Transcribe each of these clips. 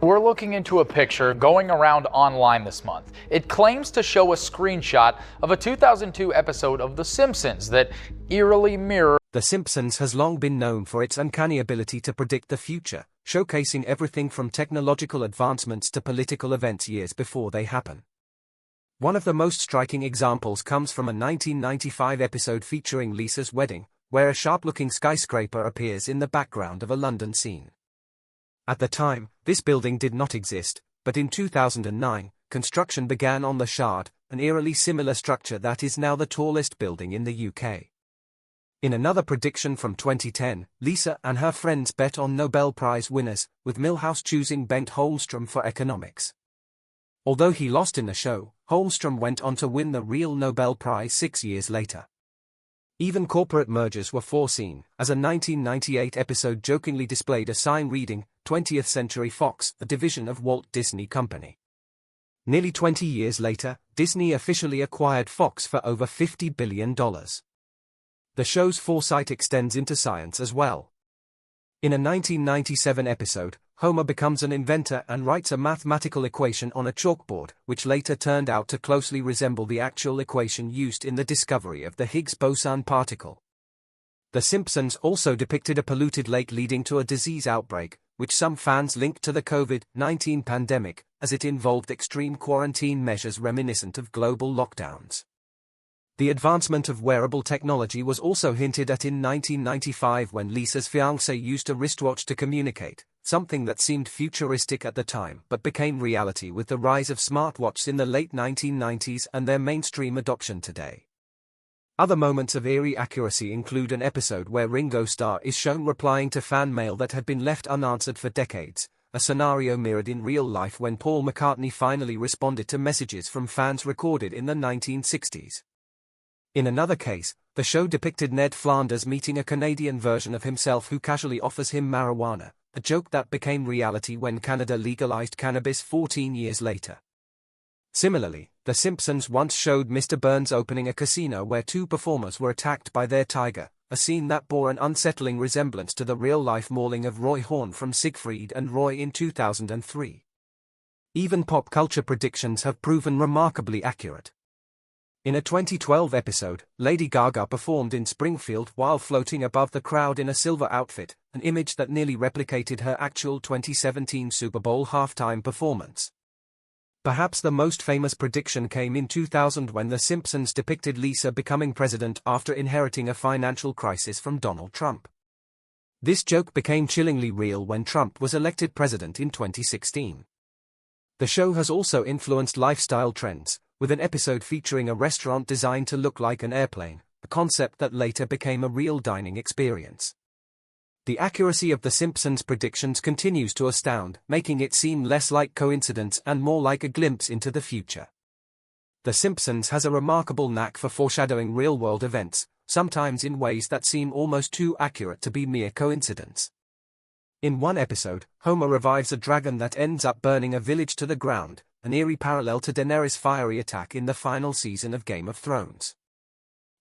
We're looking into a picture going around online this month. It claims to show a screenshot of a 2002 episode of The Simpsons that eerily mirrors. The Simpsons has long been known for its uncanny ability to predict the future, showcasing everything from technological advancements to political events years before they happen. One of the most striking examples comes from a 1995 episode featuring Lisa's wedding, where a sharp-looking skyscraper appears in the background of a London scene. At the time, this building did not exist, but in 2009, construction began on the Shard, an eerily similar structure that is now the tallest building in the UK. In another prediction from 2010, Lisa and her friends bet on Nobel Prize winners, with Milhouse choosing Bengt Holmstrom for economics. Although he lost in the show, Holmstrom went on to win the real Nobel Prize 6 years later. Even corporate mergers were foreseen, as a 1998 episode jokingly displayed a sign reading, 20th Century Fox, a division of Walt Disney Company. Nearly 20 years later, Disney officially acquired Fox for over $50 billion. The show's foresight extends into science as well. In a 1997 episode, Homer becomes an inventor and writes a mathematical equation on a chalkboard, which later turned out to closely resemble the actual equation used in the discovery of the Higgs boson particle. The Simpsons also depicted a polluted lake leading to a disease outbreak, which some fans linked to the COVID-19 pandemic, as it involved extreme quarantine measures reminiscent of global lockdowns. The advancement of wearable technology was also hinted at in 1995 when Lisa's fiancé used a wristwatch to communicate, something that seemed futuristic at the time but became reality with the rise of smartwatches in the late 1990s and their mainstream adoption today. Other moments of eerie accuracy include an episode where Ringo Starr is shown replying to fan mail that had been left unanswered for decades, a scenario mirrored in real life when Paul McCartney finally responded to messages from fans recorded in the 1960s. In another case, the show depicted Ned Flanders meeting a Canadian version of himself who casually offers him marijuana, a joke that became reality when Canada legalized cannabis 14 years later. Similarly, The Simpsons once showed Mr. Burns opening a casino where two performers were attacked by their tiger, a scene that bore an unsettling resemblance to the real-life mauling of Roy Horn from Siegfried and Roy in 2003. Even pop culture predictions have proven remarkably accurate. In a 2012 episode, Lady Gaga performed in Springfield while floating above the crowd in a silver outfit, an image that nearly replicated her actual 2017 Super Bowl halftime performance. Perhaps the most famous prediction came in 2000 when The Simpsons depicted Lisa becoming president after inheriting a financial crisis from Donald Trump. This joke became chillingly real when Trump was elected president in 2016. The show has also influenced lifestyle trends, with an episode featuring a restaurant designed to look like an airplane, a concept that later became a real dining experience. The accuracy of The Simpsons' predictions continues to astound, making it seem less like coincidence and more like a glimpse into the future. The Simpsons has a remarkable knack for foreshadowing real-world events, sometimes in ways that seem almost too accurate to be mere coincidence. In one episode, Homer revives a dragon that ends up burning a village to the ground, an eerie parallel to Daenerys' fiery attack in the final season of Game of Thrones.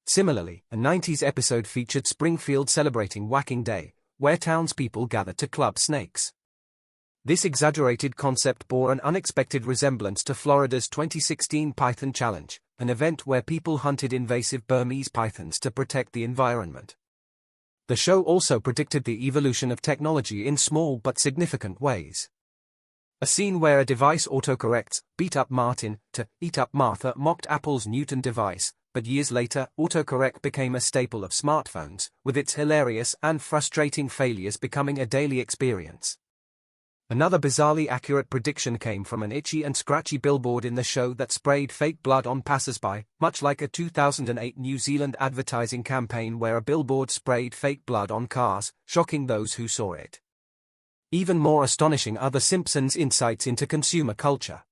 Similarly, a 90s episode featured Springfield celebrating Whacking Day, where townspeople gathered to club snakes. This exaggerated concept bore an unexpected resemblance to Florida's 2016 Python Challenge, an event where people hunted invasive Burmese pythons to protect the environment. The show also predicted the evolution of technology in small but significant ways. A scene where a device autocorrects "beat up Martin" to "eat up Martha" mocked Apple's Newton device, but years later, autocorrect became a staple of smartphones, with its hilarious and frustrating failures becoming a daily experience. Another bizarrely accurate prediction came from an itchy and scratchy billboard in the show that sprayed fake blood on passers-by, much like a 2008 New Zealand advertising campaign where a billboard sprayed fake blood on cars, shocking those who saw it. Even more astonishing are The Simpsons' insights into consumer culture.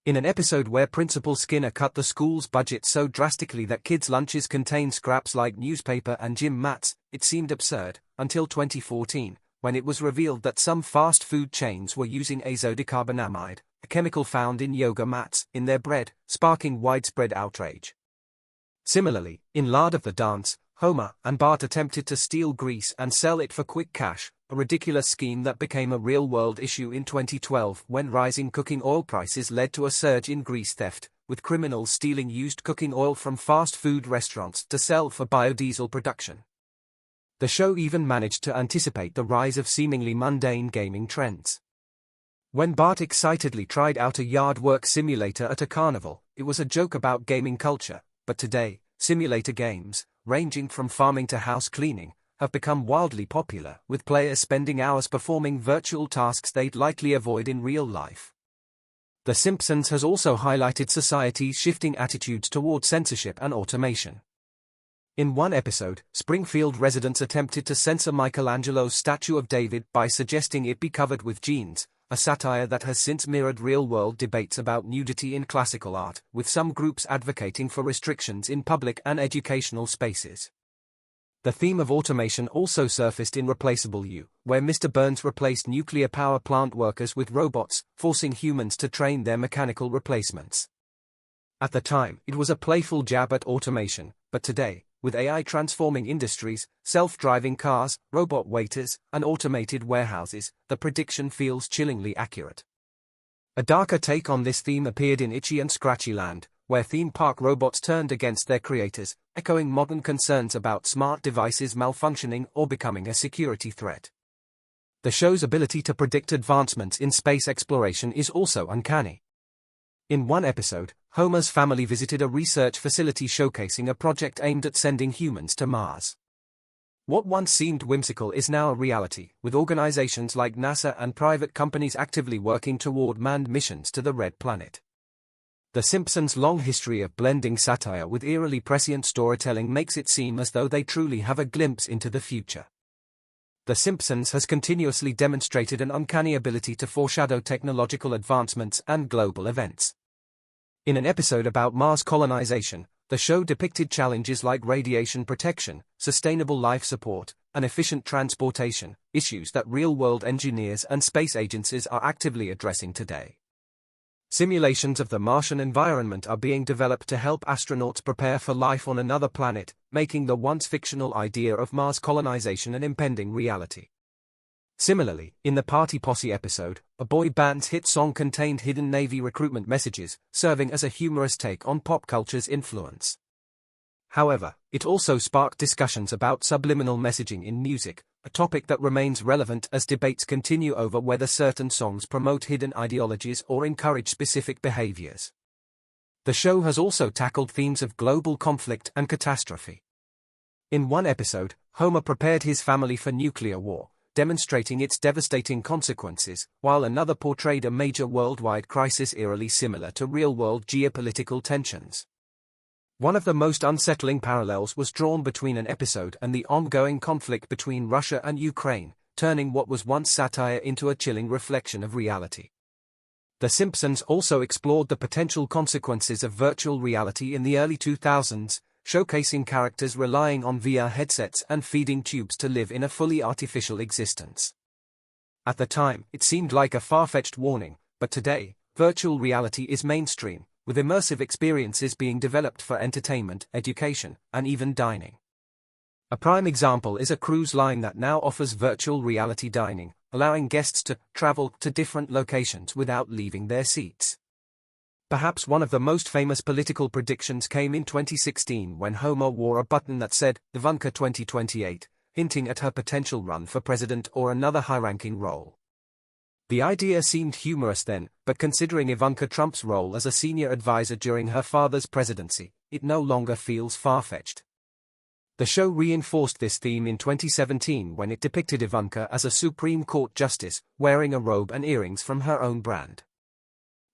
In an episode where Principal Skinner cut the school's budget so drastically that kids' lunches contained scraps like newspaper and gym mats, it seemed absurd, until 2014, when it was revealed that some fast food chains were using azodicarbonamide, a chemical found in yoga mats, in their bread, sparking widespread outrage. Similarly, in Lard of the Dance, Homer and Bart attempted to steal grease and sell it for quick cash, a ridiculous scheme that became a real-world issue in 2012 when rising cooking oil prices led to a surge in grease theft, with criminals stealing used cooking oil from fast food restaurants to sell for biodiesel production. The show even managed to anticipate the rise of seemingly mundane gaming trends. When Bart excitedly tried out a yard work simulator at a carnival, it was a joke about gaming culture, but today, simulator games, ranging from farming to house cleaning, have become wildly popular, with players spending hours performing virtual tasks they'd likely avoid in real life. The Simpsons has also highlighted society's shifting attitudes toward censorship and automation. In one episode, Springfield residents attempted to censor Michelangelo's statue of David by suggesting it be covered with jeans, a satire that has since mirrored real-world debates about nudity in classical art, with some groups advocating for restrictions in public and educational spaces. The theme of automation also surfaced in Replaceable You, where Mr. Burns replaced nuclear power plant workers with robots, forcing humans to train their mechanical replacements. At the time, it was a playful jab at automation, but today, with AI transforming industries, self-driving cars, robot waiters, and automated warehouses, the prediction feels chillingly accurate. A darker take on this theme appeared in Itchy Scratchy Land, where theme park robots turned against their creators, echoing modern concerns about smart devices malfunctioning or becoming a security threat. The show's ability to predict advancements in space exploration is also uncanny. In one episode, Homer's family visited a research facility showcasing a project aimed at sending humans to Mars. What once seemed whimsical is now a reality, with organizations like NASA and private companies actively working toward manned missions to the Red Planet. The Simpsons' long history of blending satire with eerily prescient storytelling makes it seem as though they truly have a glimpse into the future. The Simpsons has continuously demonstrated an uncanny ability to foreshadow technological advancements and global events. In an episode about Mars colonization, the show depicted challenges like radiation protection, sustainable life support, and efficient transportation, issues that real-world engineers and space agencies are actively addressing today. Simulations of the Martian environment are being developed to help astronauts prepare for life on another planet, making the once fictional idea of Mars colonization an impending reality. Similarly, in the Party Posse episode, a boy band's hit song contained hidden Navy recruitment messages, serving as a humorous take on pop culture's influence. However, it also sparked discussions about subliminal messaging in music, a topic that remains relevant as debates continue over whether certain songs promote hidden ideologies or encourage specific behaviors. The show has also tackled themes of global conflict and catastrophe. In one episode, Homer prepared his family for nuclear war, demonstrating its devastating consequences, while another portrayed a major worldwide crisis eerily similar to real-world geopolitical tensions. One of the most unsettling parallels was drawn between an episode and the ongoing conflict between Russia and Ukraine, turning what was once satire into a chilling reflection of reality. The Simpsons also explored the potential consequences of virtual reality in the early 2000s, showcasing characters relying on VR headsets and feeding tubes to live in a fully artificial existence. At the time, it seemed like a far-fetched warning, but today, virtual reality is mainstream, with immersive experiences being developed for entertainment, education, and even dining. A prime example is a cruise line that now offers virtual reality dining, allowing guests to travel to different locations without leaving their seats. Perhaps one of the most famous political predictions came in 2016 when Homer wore a button that said, Ivanka 2028, hinting at her potential run for president or another high-ranking role. The idea seemed humorous then, but considering Ivanka Trump's role as a senior advisor during her father's presidency, it no longer feels far-fetched. The show reinforced this theme in 2017 when it depicted Ivanka as a Supreme Court justice, wearing a robe and earrings from her own brand.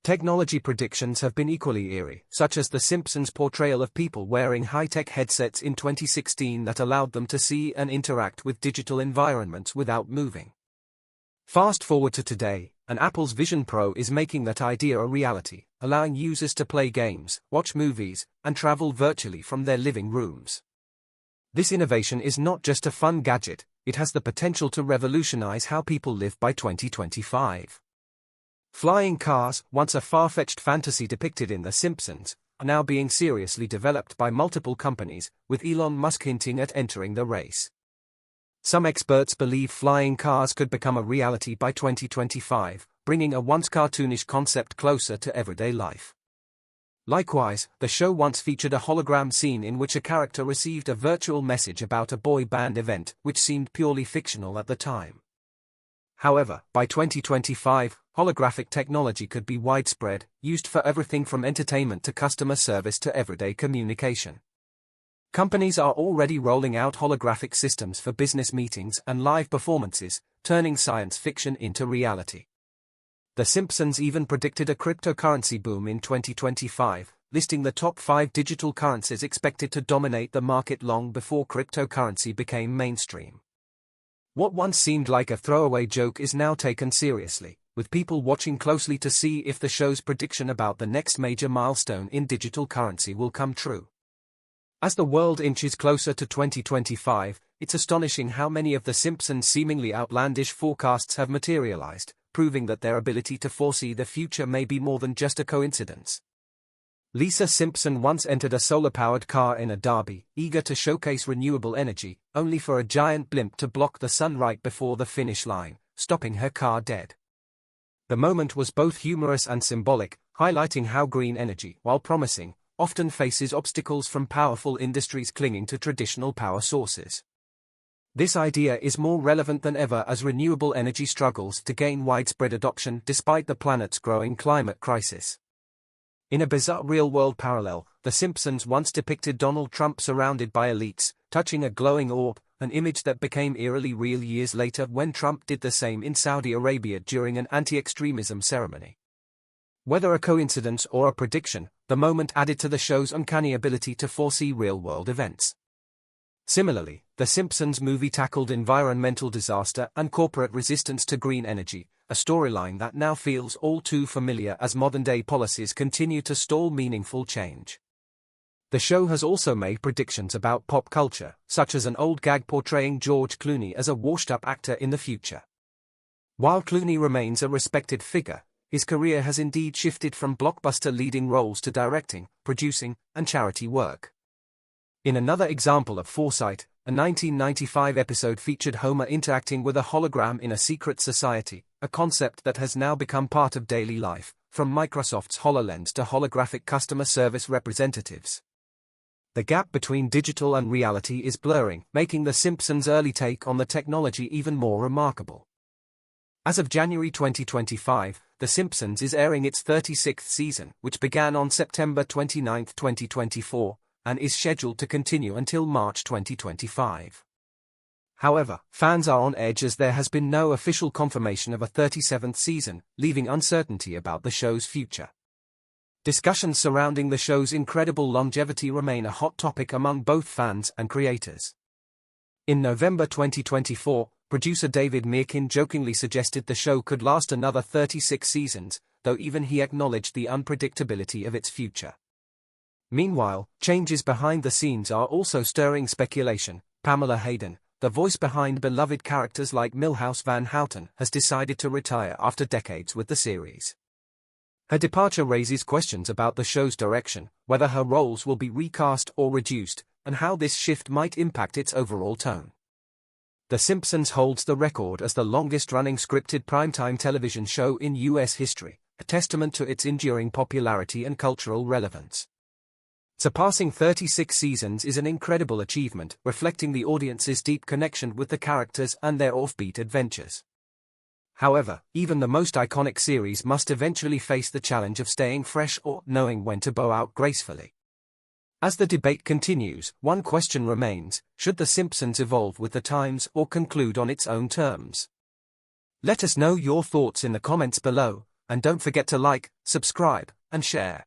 Technology predictions have been equally eerie, such as The Simpsons' portrayal of people wearing high-tech headsets in 2016 that allowed them to see and interact with digital environments without moving. Fast forward to today, and Apple's Vision Pro is making that idea a reality, allowing users to play games, watch movies, and travel virtually from their living rooms. This innovation is not just a fun gadget, it has the potential to revolutionize how people live by 2025. Flying cars, once a far-fetched fantasy depicted in The Simpsons, are now being seriously developed by multiple companies, with Elon Musk hinting at entering the race. Some experts believe flying cars could become a reality by 2025, bringing a once cartoonish concept closer to everyday life. Likewise, the show once featured a hologram scene in which a character received a virtual message about a boy band event, which seemed purely fictional at the time. However, by 2025, holographic technology could be widespread, used for everything from entertainment to customer service to everyday communication. Companies are already rolling out holographic systems for business meetings and live performances, turning science fiction into reality. The Simpsons even predicted a cryptocurrency boom in 2025, listing the top 5 digital currencies expected to dominate the market long before cryptocurrency became mainstream. What once seemed like a throwaway joke is now taken seriously, with people watching closely to see if the show's prediction about the next major milestone in digital currency will come true. As the world inches closer to 2025, it's astonishing how many of the Simpsons' seemingly outlandish forecasts have materialized, proving that their ability to foresee the future may be more than just a coincidence. Lisa Simpson once entered a solar-powered car in a derby, eager to showcase renewable energy, only for a giant blimp to block the sun right before the finish line, stopping her car dead. The moment was both humorous and symbolic, highlighting how green energy, while promising, often faces obstacles from powerful industries clinging to traditional power sources. This idea is more relevant than ever as renewable energy struggles to gain widespread adoption despite the planet's growing climate crisis. In a bizarre real-world parallel, The Simpsons once depicted Donald Trump surrounded by elites, touching a glowing orb, an image that became eerily real years later when Trump did the same in Saudi Arabia during an anti-extremism ceremony. Whether a coincidence or a prediction, the moment added to the show's uncanny ability to foresee real-world events. Similarly, The Simpsons movie tackled environmental disaster and corporate resistance to green energy, a storyline that now feels all too familiar as modern-day policies continue to stall meaningful change. The show has also made predictions about pop culture, such as an old gag portraying George Clooney as a washed-up actor in the future. While Clooney remains a respected figure, his career has indeed shifted from blockbuster leading roles to directing, producing, and charity work. In another example of foresight, a 1995 episode featured Homer interacting with a hologram in a secret society, a concept that has now become part of daily life, from Microsoft's HoloLens to holographic customer service representatives. The gap between digital and reality is blurring, making The Simpsons' early take on the technology even more remarkable. As of January 2025, The Simpsons is airing its 36th season, which began on September 29, 2024, and is scheduled to continue until March 2025. However, fans are on edge as there has been no official confirmation of a 37th season, leaving uncertainty about the show's future. Discussions surrounding the show's incredible longevity remain a hot topic among both fans and creators. In November 2024, producer David Mirkin jokingly suggested the show could last another 36 seasons, though even he acknowledged the unpredictability of its future. Meanwhile, changes behind the scenes are also stirring speculation. Pamela Hayden, the voice behind beloved characters like Milhouse Van Houten, has decided to retire after decades with the series. Her departure raises questions about the show's direction, whether her roles will be recast or reduced, and how this shift might impact its overall tone. The Simpsons holds the record as the longest-running scripted primetime television show in U.S. history, a testament to its enduring popularity and cultural relevance. Surpassing 36 seasons is an incredible achievement, reflecting the audience's deep connection with the characters and their offbeat adventures. However, even the most iconic series must eventually face the challenge of staying fresh or knowing when to bow out gracefully. As the debate continues, one question remains: should The Simpsons evolve with the times or conclude on its own terms? Let us know your thoughts in the comments below, and don't forget to like, subscribe, and share.